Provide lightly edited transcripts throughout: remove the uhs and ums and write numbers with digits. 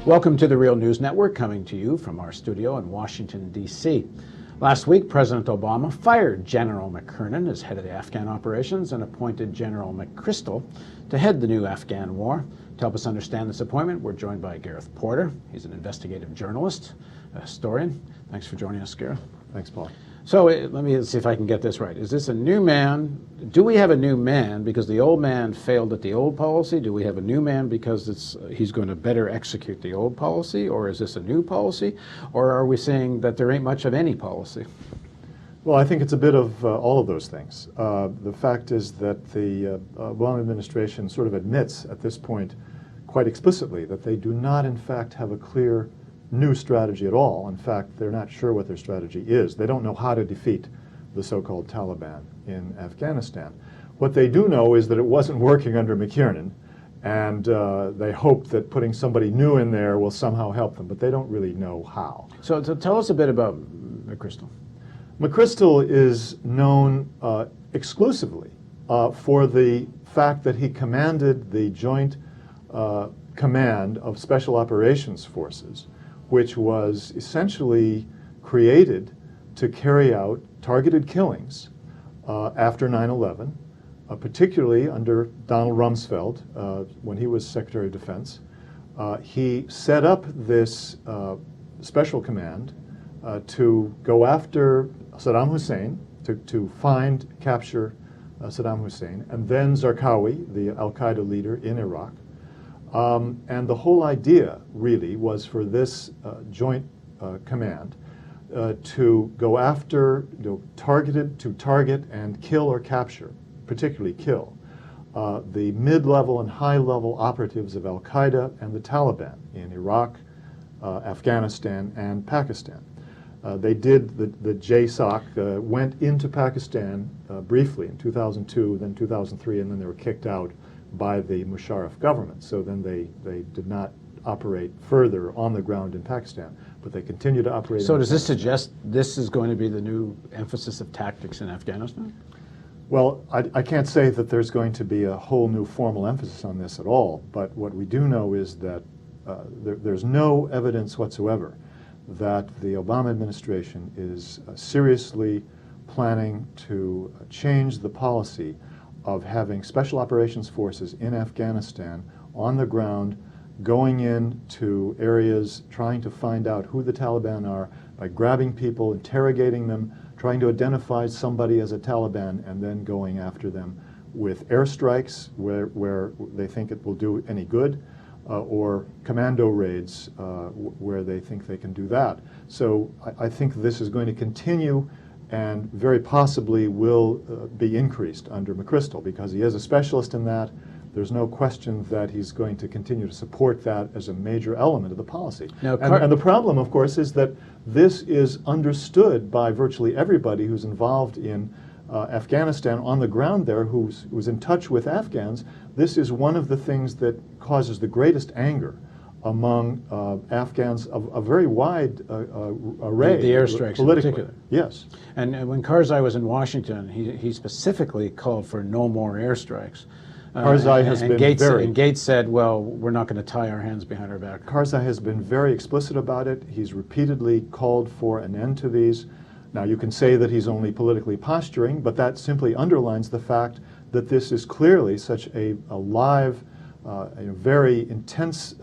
Welcome to the Real News Network, coming to you from our studio in Washington, D.C. Last week, President Obama fired General McChrystal as head of the Afghan operations and appointed General McChrystal to head the new Afghan war. To help us understand this appointment, we're joined by Gareth Porter. He's an investigative journalist, a historian. Thanks for joining us, Gareth. Thanks, Paul. So let me see if I can get this right. Is this a new man? Do we have a new man because the old man failed at the old policy? Do we have a new man because he's going to better execute the old policy? Or is this a new policy? Or are we saying that there ain't much of any policy? Well, I think it's a bit of all of those things. The fact is that the Obama administration sort of admits at this point quite explicitly that they do not, in fact, have a clear new strategy at all. In fact, they're not sure what their strategy is. They don't know how to defeat the so-called Taliban in Afghanistan. What they do know is that it wasn't working under McChrystal, and they hope that putting somebody new in there will somehow help them, but they don't really know how. So tell us a bit about McChrystal. McChrystal is known exclusively for the fact that he commanded the Joint Command of Special Operations Forces, which was essentially created to carry out targeted killings after 9/11, particularly under Donald Rumsfeld when he was Secretary of Defense. He set up this special command to go after Saddam Hussein, to find, capture Saddam Hussein, and then Zarqawi, the al-Qaeda leader in Iraq. And the whole idea, really, was for this joint command to go after, target and kill or capture, particularly kill, the mid-level and high-level operatives of al-Qaeda and the Taliban in Iraq, Afghanistan, and Pakistan. They did, the JSOC went into Pakistan briefly in 2002, then 2003, and then they were kicked out by the Musharraf government. So then they did not operate further on the ground in Pakistan, but they continue to operate. So does this suggest this is going to be the new emphasis of tactics in Afghanistan? Well, I can't say that there's going to be a whole new formal emphasis on this at all, but what we do know is that there's no evidence whatsoever that the Obama administration is seriously planning to change the policy of having special operations forces in Afghanistan on the ground, going into areas, trying to find out who the Taliban are by grabbing people, interrogating them, trying to identify somebody as a Taliban, and then going after them with airstrikes where they think it will do any good, or commando raids where they think they can do that. So I think this is going to continue and very possibly will be increased under McChrystal because he is a specialist in that. There's no question that he's going to continue to support that as a major element of the policy. Now, and the problem, of course, is that this is understood by virtually everybody who's involved in Afghanistan on the ground there, who's in touch with Afghans. This is one of the things that causes the greatest anger among Afghans of a very wide array. The airstrikes in particular. Yes. And when Karzai was in Washington, he specifically called for no more airstrikes. Karzai has been and Gates said, well, we're not going to tie our hands behind our back. Karzai has been very explicit about it. He's repeatedly called for an end to these. Now, you can say that he's only politically posturing, but that simply underlines the fact that this is clearly such a live, a very intense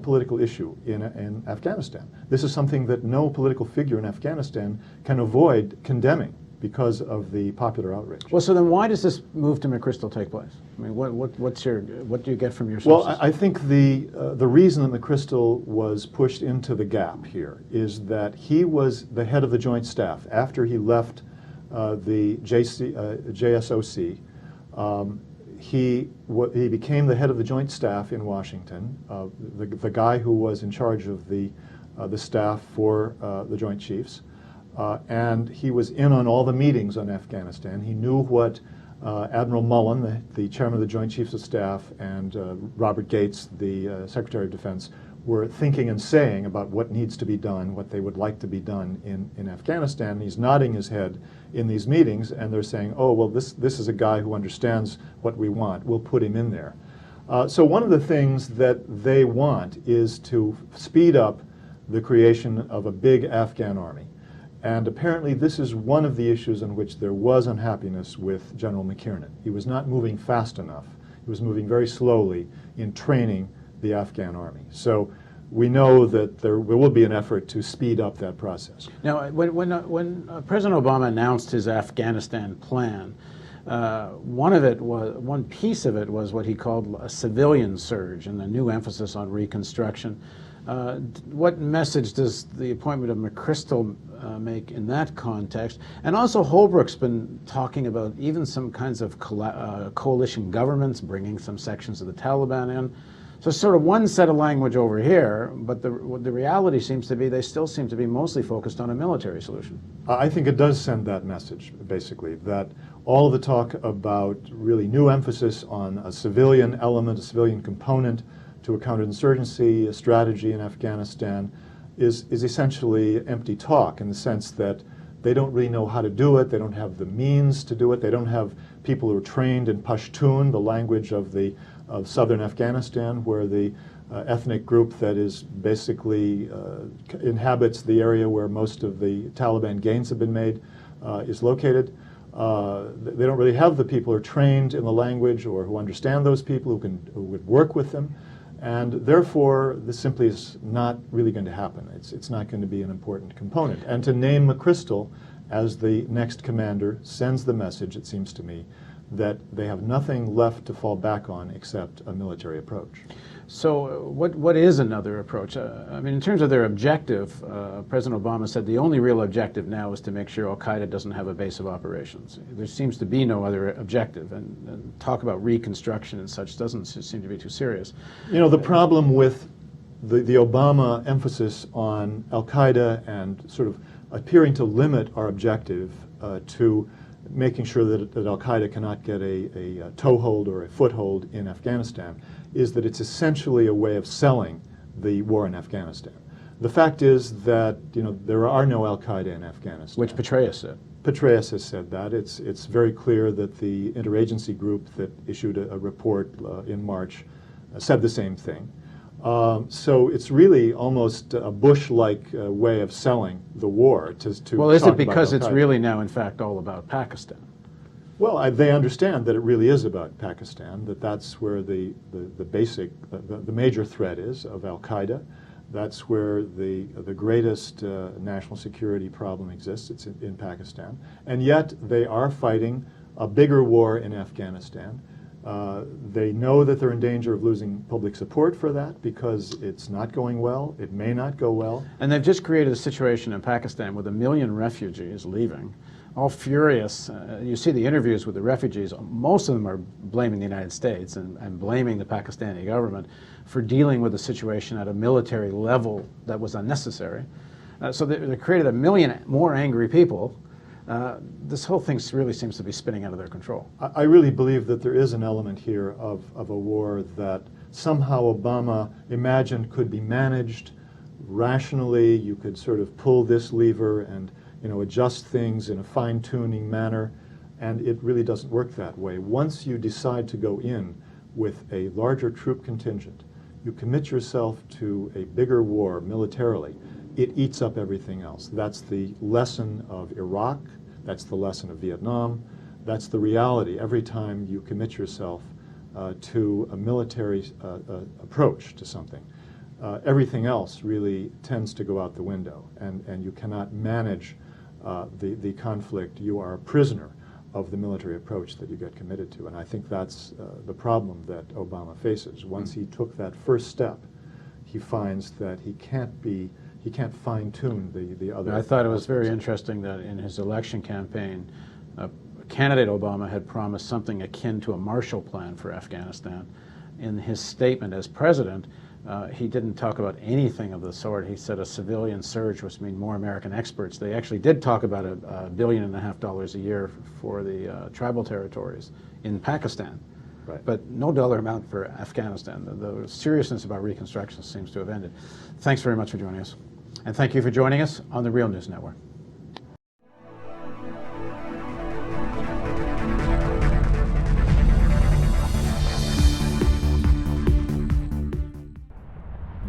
political issue in Afghanistan. This is something that no political figure in Afghanistan can avoid condemning because of the popular outrage. Well, so then why does this move to McChrystal take place? I mean, what do you get from your sources? Well, I think the reason that McChrystal was pushed into the gap here is that he was the head of the Joint Staff after he left the JSOC. He became the head of the Joint Staff in Washington, the guy who was in charge of the staff for the Joint Chiefs. And he was in on all the meetings on Afghanistan. He knew what Admiral Mullen, the chairman of the Joint Chiefs of Staff, and Robert Gates, the Secretary of Defense, were thinking and saying about what needs to be done, what they would like to be done in Afghanistan. He's nodding his head in these meetings, and they're saying, oh, well, this is a guy who understands what we want. We'll put him in there. So one of the things that they want is to speed up the creation of a big Afghan army. And apparently this is one of the issues on which there was unhappiness with General McChrystal. He was not moving fast enough. He was moving very slowly in training the Afghan army. So we know that there will be an effort to speed up that process. Now, when President Obama announced his Afghanistan plan, one piece of it was what he called a civilian surge and a new emphasis on reconstruction. What message does the appointment of McChrystal make in that context? And also Holbrooke's been talking about even some kinds of coalition governments, bringing some sections of the Taliban in. So sort of one set of language over here, but the reality seems to be they still seem to be mostly focused on a military solution. I think it does send that message, basically, that all of the talk about really new emphasis on a civilian element, a civilian component to a counterinsurgency, a strategy in Afghanistan, is essentially empty talk in the sense that they don't really know how to do it, they don't have the means to do it, they don't have people who are trained in Pashtun, the language of southern Afghanistan, where the ethnic group that is basically inhabits the area where most of the Taliban gains have been made is located. They don't really have the people who are trained in the language or who understand those people, who would work with them. And therefore, this simply is not really going to happen. It's not going to be an important component. And to name McChrystal as the next commander sends the message, it seems to me, that they have nothing left to fall back on except a military approach. So what is another approach? I mean, in terms of their objective, President Obama said the only real objective now is to make sure al-Qaeda doesn't have a base of operations. There seems to be no other objective, and talk about reconstruction and such doesn't seem to be too serious. You know, the problem with the Obama emphasis on al-Qaeda and sort of appearing to limit our objective to making sure that al-Qaeda cannot get a toehold or a foothold in Afghanistan is that it's essentially a way of selling the war in Afghanistan. The fact is that, you know, there are no al-Qaeda in Afghanistan. Which Petraeus said. Petraeus has said that. It's very clear that the interagency group that issued a report in March said the same thing. So it's really almost a Bush-like way of selling the war to Well, is talk it because about it's really now, in fact, all about Pakistan? Well, they understand that it really is about Pakistan, that that's where the major threat is of al-Qaeda. That's where the greatest national security problem exists. It's in Pakistan. And yet they are fighting a bigger war in Afghanistan. They know that they're in danger of losing public support for that because it's not going well. It may not go well. And they've just created a situation in Pakistan with 1 million refugees leaving, all furious. You see the interviews with the refugees. Most of them are blaming the United States and blaming the Pakistani government for dealing with the situation at a military level that was unnecessary. So they created 1 million more angry people. This whole thing really seems to be spinning out of their control. I really believe that there is an element here of a war that somehow Obama imagined could be managed rationally. You could sort of pull this lever and, you know, adjust things in a fine-tuning manner, and it really doesn't work that way. Once you decide to go in with a larger troop contingent, you commit yourself to a bigger war militarily, it eats up everything else. That's the lesson of Iraq, that's the lesson of Vietnam, that's the reality every time you commit yourself to a military approach to something. Everything else really tends to go out the window, and you cannot manage the conflict. You are a prisoner of the military approach that you get committed to, and I think that's the problem that Obama faces. Once he took that first step, he finds that he can't fine-tune the other. I thought it was very interesting that in his election campaign, candidate Obama had promised something akin to a Marshall Plan for Afghanistan. In his statement as president, he didn't talk about anything of the sort. He said a civilian surge, which means more American experts. They actually did talk about $1.5 billion a year for the tribal territories in Pakistan. Right. But no dollar amount for Afghanistan. The seriousness about reconstruction seems to have ended. Thanks very much for joining us. And thank you for joining us on the Real News Network.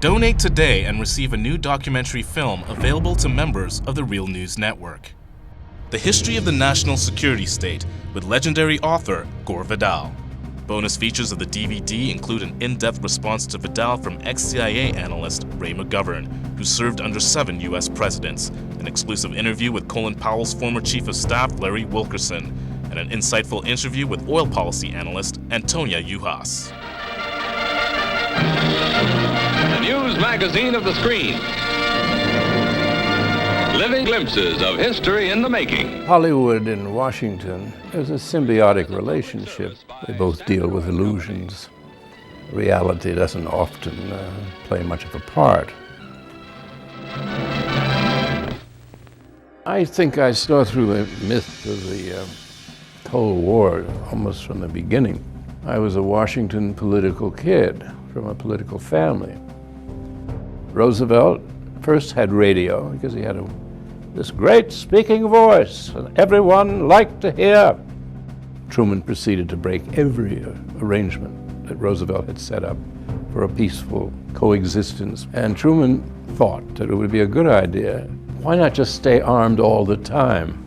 Donate today and receive a new documentary film available to members of the Real News Network. The History of the National Security State with legendary author Gore Vidal. Bonus features of the DVD include an in-depth response to Vidal from ex-CIA analyst Ray McGovern, who served under 7 U.S. presidents, an exclusive interview with Colin Powell's former Chief of Staff Larry Wilkerson, and an insightful interview with oil policy analyst Antonia Juhas. The news magazine of the screen. Living glimpses of history in the making. Hollywood and Washington is a symbiotic relationship. They both deal with illusions. Reality doesn't often play much of a part. I think I saw through the myth of the Cold War almost from the beginning. I was a Washington political kid from a political family. Roosevelt first had radio because he had this great speaking voice and everyone liked to hear. Truman proceeded to break every arrangement that Roosevelt had set up for a peaceful coexistence. And Truman thought that it would be a good idea. Why not just stay armed all the time?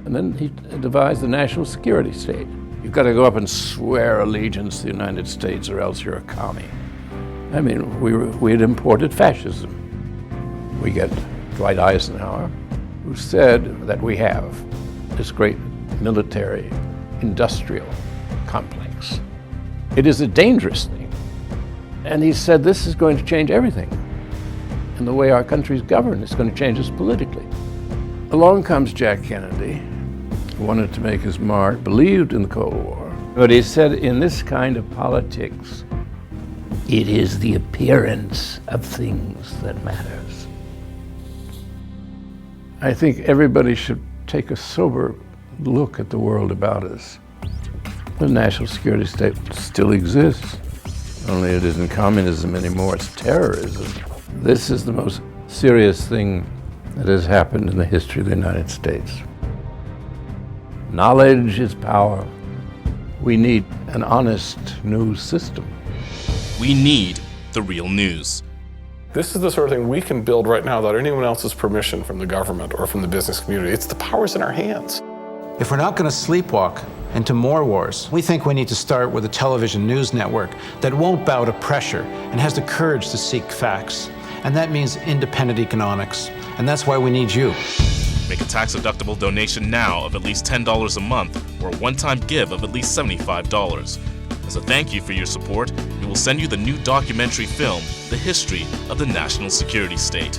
And then he devised the national security state. You've got to go up and swear allegiance to the United States or else you're a commie. I mean, we had imported fascism. We get Dwight Eisenhower, who said that we have this great military industrial complex. It is a dangerous thing. And he said this is going to change everything. And the way our country's governed is going to change us politically. Along comes Jack Kennedy, who wanted to make his mark, believed in the Cold War. But he said in this kind of politics, it is the appearance of things that matters. I think everybody should take a sober look at the world about us. The national security state still exists, only it isn't communism anymore, it's terrorism. This is the most serious thing that has happened in the history of the United States. Knowledge is power. We need an honest news system. We need the real news. This is the sort of thing we can build right now without anyone else's permission from the government or from the business community. It's the power's in our hands. If we're not going to sleepwalk into more wars, we think we need to start with a television news network that won't bow to pressure and has the courage to seek facts. And that means independent economics. And that's why we need you. Make a tax-deductible donation now of at least $10 a month or a one-time give of at least $75. As a thank you for your support, we will send you the new documentary film, The History of the National Security State.